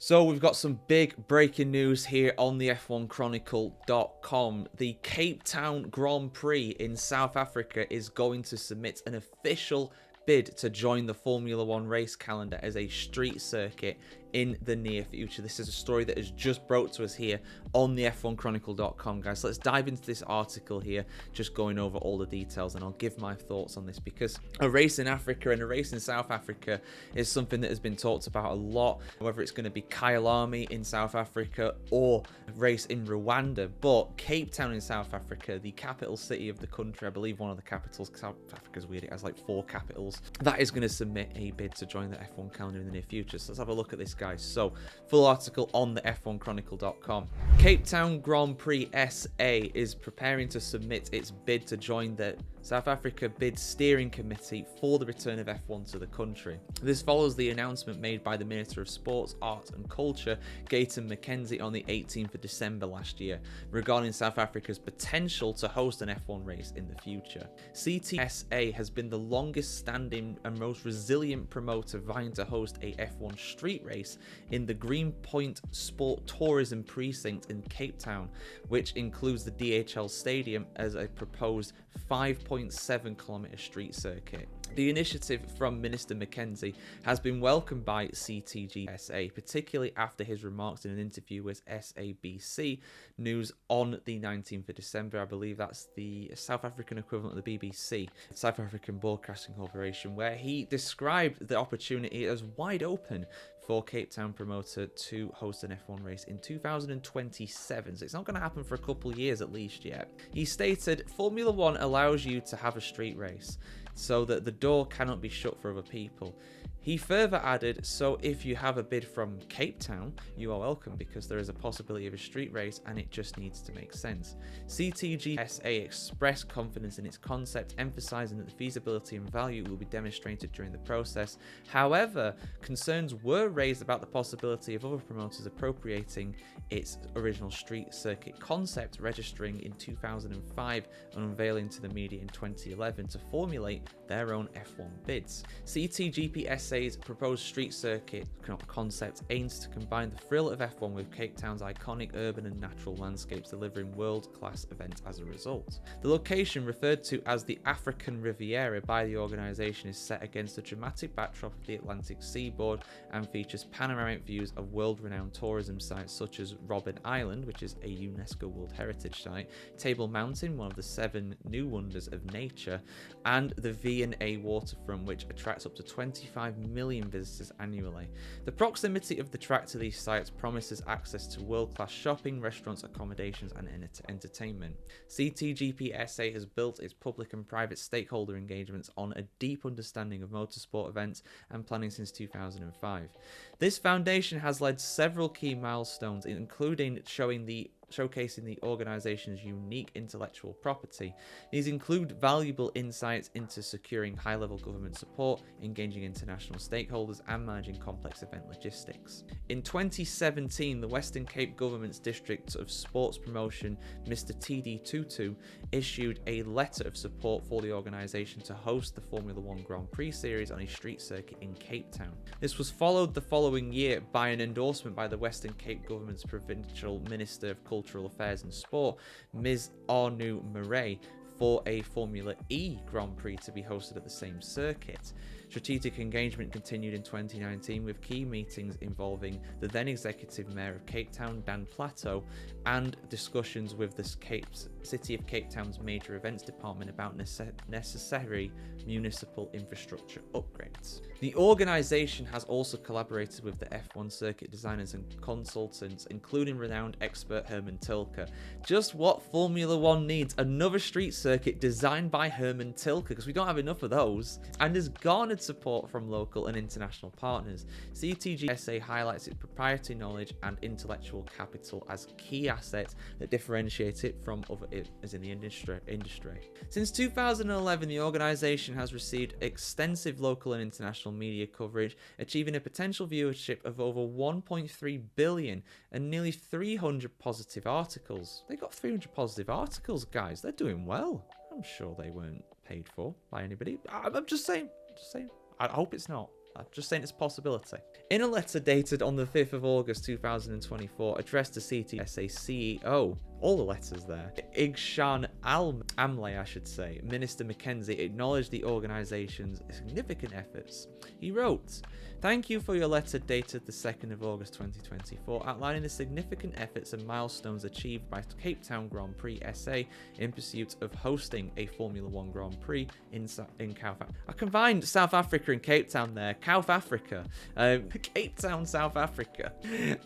So we've got some big breaking news here on the F1 Chronicle.com. The Cape Town Grand Prix in South Africa is going to submit an official bid to join the Formula One race calendar as a street circuit in the near future. This is a story that has just broke to us here on the F1 Chronicle.com, guys. So let's dive into this article here, just going over all the details, and I'll give my thoughts on this, because a race in Africa and a race in South Africa is something that has been talked about a lot, whether it's going to be Kyalami in South Africa or a race in Rwanda. But Cape Town in South Africa, the capital city of the country, I believe one of the capitals, South Africa's weird, it has like 4 capitals, that is going to submit a bid to join the F1 calendar in the near future. So let's have a look at this, guys. So full article on the F1Chronicle.com. Cape Town Grand Prix SA is preparing to submit its bid to join the South Africa Bid Steering Committee for the return of F1 to the country. This follows the announcement made by the Minister of Sports, Art and Culture, Gayton McKenzie, on the 18th of December last year, regarding South Africa's potential to host an F1 race in the future. CTSA has been the longest standing and most resilient promoter vying to host a F1 street race in the Greenpoint Sport Tourism Precinct in Cape Town, which includes the DHL Stadium as a proposed 5.7-kilometre street circuit. The initiative from Minister McKenzie has been welcomed by CTGSA, particularly after his remarks in an interview with SABC News on the 19th of December. I believe that's the South African equivalent of the BBC, South African Broadcasting Corporation, where he described the opportunity as wide open for Cape Town promoter to host an F1 race in 2027. So it's not going to happen for a couple of years at least yet. He stated, Formula One allows you to have a street race so that the door cannot be shut for other people. He further added, so if you have a bid from Cape Town, you are welcome, because there is a possibility of a street race and it just needs to make sense. CTGSA expressed confidence in its concept, emphasizing that the feasibility and value will be demonstrated during the process. However, concerns were raised about the possibility of other promoters appropriating its original street circuit concept, registering in 2005 and unveiling to the media in 2011 to formulate their own F1 bids. CTGPSA's proposed street circuit concept aims to combine the thrill of F1 with Cape Town's iconic urban and natural landscapes, delivering world-class events as a result. The location, referred to as the African Riviera by the organisation, is set against the dramatic backdrop of the Atlantic seaboard and features panoramic views of world-renowned tourism sites such as Robben Island, which is a UNESCO World Heritage Site, Table Mountain, one of the 7 new wonders of nature, and the V&A waterfront, which attracts up to 25 million visitors annually. The proximity of the track to these sites promises access to world-class shopping, restaurants, accommodations, and entertainment. CTGPSA has built its public and private stakeholder engagements on a deep understanding of motorsport events and planning since 2005. This foundation has led several key milestones, including showcasing the organization's unique intellectual property. These include valuable insights into securing high-level government support, engaging international stakeholders, and managing complex event logistics. In 2017, the Western Cape Government's District of Sports Promotion, Mr. TD Tutu, issued a letter of support for the organization to host the Formula One Grand Prix series on a street circuit in Cape Town. This was followed the following year by an endorsement by the Western Cape Government's Provincial Minister of Cultural Affairs and Sport, Ms. Arnu Murray, for a Formula E Grand Prix to be hosted at the same circuit. Strategic engagement continued in 2019 with key meetings involving the then Executive Mayor of Cape Town, Dan Plateau, and discussions with the City of Cape Town's Major Events Department about necessary municipal infrastructure upgrades. The organisation has also collaborated with the F1 circuit designers and consultants, including renowned expert Herman Tilke. Just what Formula One needs, another street circuit designed by Herman Tilke, because we don't have enough of those, and has garnered support from local and international partners. CTGSA highlights its proprietary knowledge and intellectual capital as key assets that differentiate it from other as in the industry. Since 2011, the organisation has received extensive local and international media coverage, achieving a potential viewership of over 1.3 billion and nearly 300 positive articles. They got 300 positive articles, guys. They're doing well. I'm sure they weren't paid for by anybody. I'm just saying. I hope it's not. I'm just saying it's a possibility. In a letter dated on the 5th of August 2024, addressed to CTSA CEO, all the letters there, Igshan Amlay, I should say, Minister Mackenzie acknowledged the organisation's significant efforts. He wrote, "Thank you for your letter dated the 2nd of August 2024, outlining the significant efforts and milestones achieved by Cape Town Grand Prix SA in pursuit of hosting a Formula 1 Grand Prix in South Africa." I combined South Africa and Cape Town there. South Africa. Cape Town, South Africa.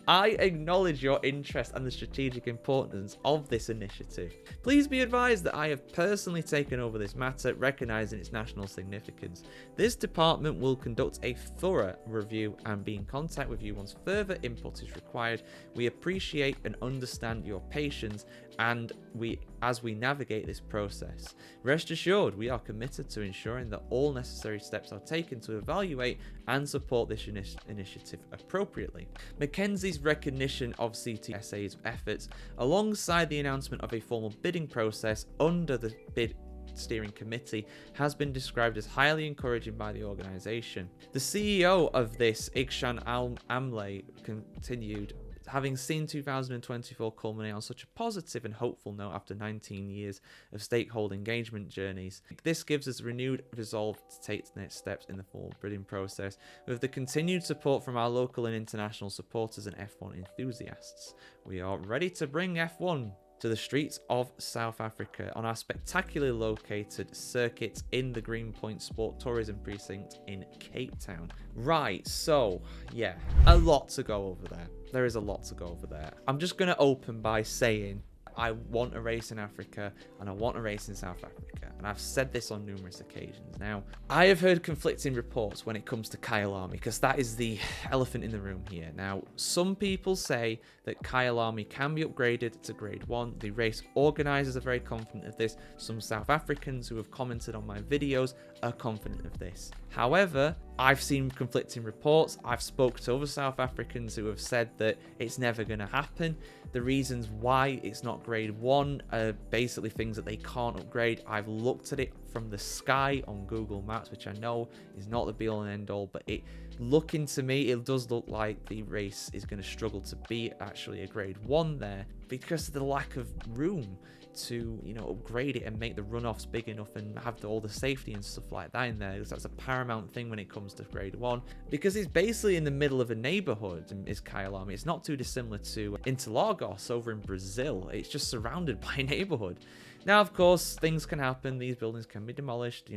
I acknowledge your interest and the strategic importance of this initiative. Please be advised that I have personally taken over this matter, recognising its national significance. This department will conduct a thorough review and be in contact with you once further input is required. We appreciate and understand your patience as we navigate this process. Rest assured, we are committed to ensuring that all necessary steps are taken to evaluate and support this initiative appropriately. Mackenzie's recognition of CTSA's efforts, alongside the announcement of a formal bidding process under the bid steering committee, has been described as highly encouraging by the organisation. The CEO of this, Igshan Amlay, continued, having seen 2024 culminate on such a positive and hopeful note after 19 years of stakeholder engagement journeys, this gives us renewed resolve to take the next steps in the formal bidding process with the continued support from our local and international supporters and F1 enthusiasts. We are ready to bring F1 to the streets of South Africa on our spectacularly located circuit in the Greenpoint Sport Tourism Precinct in Cape Town. Right, so yeah, a lot to go over there. There is a lot to go over there. I'm just going to open by saying I want a race in Africa and I want a race in South Africa, and I've said this on numerous occasions. Now, I have heard conflicting reports when it comes to Kyalami, because that is the elephant in the room here. Now, some people say that Kyalami can be upgraded to grade 1. The race organisers are very confident of this. Some South Africans who have commented on my videos are confident of this. However, I've seen conflicting reports. I've spoken to other South Africans who have said that it's never going to happen. The reasons why it's not grade 1 are basically things that they can't upgrade. I've looked at it from the sky on Google Maps, which I know is not the be-all and end-all, but looking to me, it does look like the race is going to struggle to be actually a grade 1 there because of the lack of room to, upgrade it and make the runoffs big enough and have all the safety and stuff like that in there, because that's a paramount thing when it comes to grade 1, because it's basically in the middle of a neighborhood, is Kyalami. It's not too dissimilar to Interlagos over in Brazil. It's just surrounded by a neighborhood. Now, of course, things can happen. These buildings can be demolished.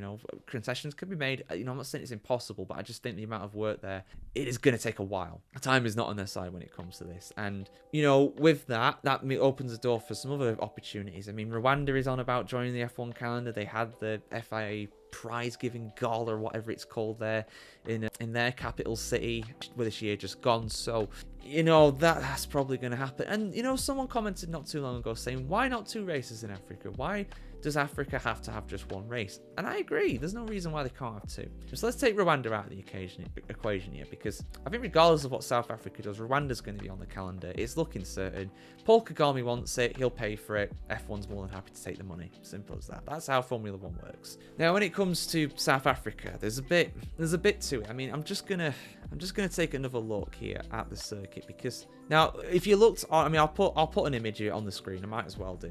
Concessions can be made. I'm not saying it's impossible, but I just think the amount of work there, it is going to take a while. Time is not on their side when it comes to this. And, with that opens the door for some other opportunities. I mean, Rwanda is on about joining the F1 calendar. They had the FIA prize-giving gala, or whatever it's called there, in their capital city, with this year just gone. So, that's probably going to happen. And, someone commented not too long ago saying, why not 2 races in Africa? Why does Africa have to have just 1 race? And I agree. There's no reason why they can't have 2. So let's take Rwanda out of the equation here, because I think regardless of what South Africa does, Rwanda's going to be on the calendar. It's looking certain. Paul Kagame wants it. He'll pay for it. F1's more than happy to take the money. Simple as that. That's how Formula 1 works. Now, when it comes to South Africa, there's a bit to it. I mean, I'm just gonna take another look here at the circuit, because now, if you looked on, I mean, I'll put an image here on the screen. I might as well do.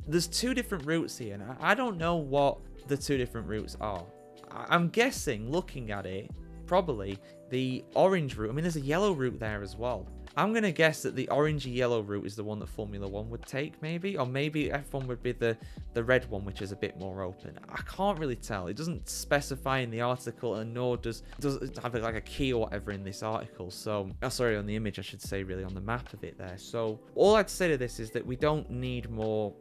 There's 2 different routes here, and I don't know what the 2 different routes are. I'm guessing, looking at it, probably the orange route. I mean, there's a yellow route there as well. I'm going to guess that the orangey-yellow route is the one that Formula 1 would take, maybe. Or maybe F1 would be the red one, which is a bit more open. I can't really tell. It doesn't specify in the article, and nor does it have like a key or whatever in this article. So, sorry, on the image, I should say, really, on the map of it there. So, all I'd say to this is that we don't need more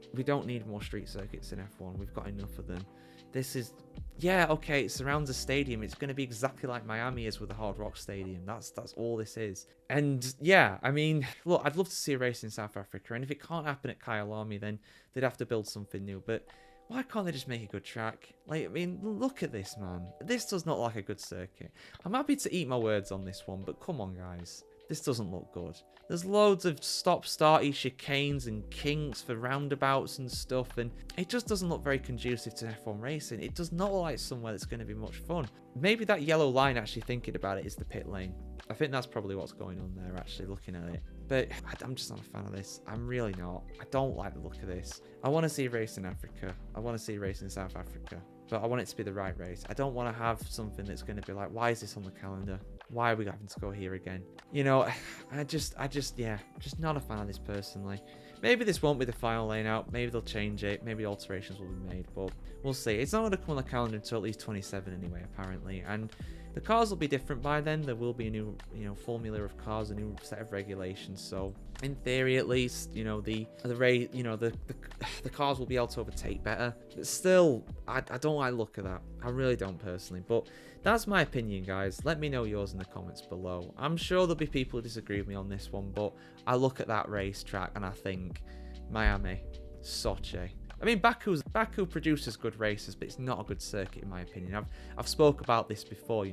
street circuits in F1. We've got enough of them. This is, yeah, okay, it surrounds a stadium. It's going to be exactly like Miami is with the Hard Rock Stadium. That's all this is. And yeah, I mean, look, I'd love to see a race in South Africa. And if it can't happen at Kyalami, then they'd have to build something new. But why can't they just make a good track? Like, I mean, look at this, man. This does not look like a good circuit. I'm happy to eat my words on this one, but come on, guys. This doesn't look good. There's loads of stop-starty chicanes and kinks for roundabouts and stuff, and it just doesn't look very conducive to F1 racing. It does not look like somewhere that's going to be much fun. Maybe that yellow line, actually thinking about it, is the pit lane. I think that's probably what's going on there, actually, looking at it. But I'm just not a fan of this. I'm really not. I don't like the look of this. I want to see a race in Africa. I want to see a race in South Africa. But I want it to be the right race. I don't want to have something that's going to be like, why is this on the calendar? Why are we having to go here again? You know, yeah, just not a fan of this personally. Maybe this won't be the final layout. Maybe they'll change it. Maybe alterations will be made, but we'll see. It's not going to come on the calendar until at least 27 anyway, apparently. And the cars will be different by then. There will be a new, formula of cars, a new set of regulations. So, in theory, at least, the cars will be able to overtake better. But still, I don't like the look of that. I really don't personally. But that's my opinion, guys. Let me know yours in the comments below. I'm sure there'll be people who disagree with me on this one, but I look at that racetrack and I think Miami, Sochi. I mean, Baku produces good races, but it's not a good circuit in my opinion. I've spoke about this before.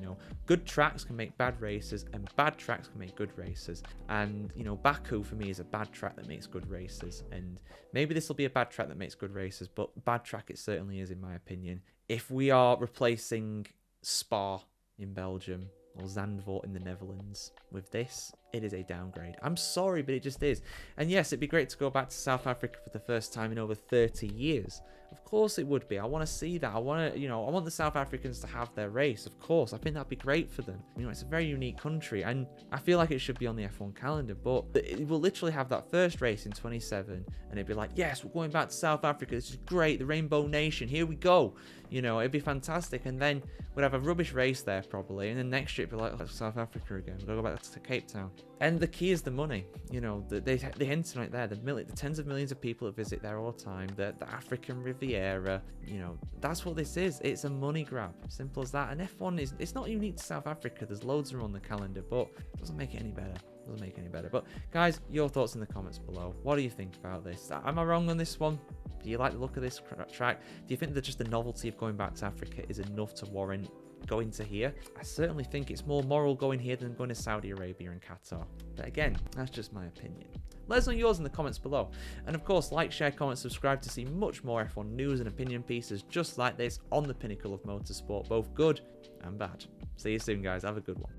Good tracks can make bad races, and bad tracks can make good races. And Baku for me is a bad track that makes good races. And maybe this will be a bad track that makes good races, but bad track it certainly is in my opinion. If we are replacing Spa in Belgium or Zandvoort in the Netherlands with this, it is a downgrade. I'm sorry, but it just is. And yes, it'd be great to go back to South Africa for the first time in over 30 years. Of course it would be. I want to see that. I want to, I want the South Africans to have their race. Of course, I think that'd be great for them. It's a very unique country, and I feel like it should be on the F1 calendar. But it will literally have that first race in 27, and it'd be like, yes, we're going back to South Africa. This is great. The Rainbow Nation. Here we go. It'd be fantastic. And then we'd have a rubbish race there probably, and then next year it'd be like, oh, South Africa again. We'll go back to Cape Town. And the key is the money. They hinted on it there. The tens of millions of people that visit there all the time. The African Riviera. That's what this is. It's a money grab. Simple as that. And F1 it's not unique to South Africa. There's loads around the calendar, but it doesn't make it any better. But guys, your thoughts in the comments below. What do you think about this? Am I wrong on this one? Do you like the look of this track? Do you think that just the novelty of going back to Africa is enough to warrant going to here? I certainly think it's more moral going here than going to Saudi Arabia and Qatar. But again, that's just my opinion. Let us know yours in the comments below. And of course, like, share, comment, subscribe to see much more F1 news and opinion pieces just like this on the pinnacle of motorsport, both good and bad. See you soon, guys. Have a good one.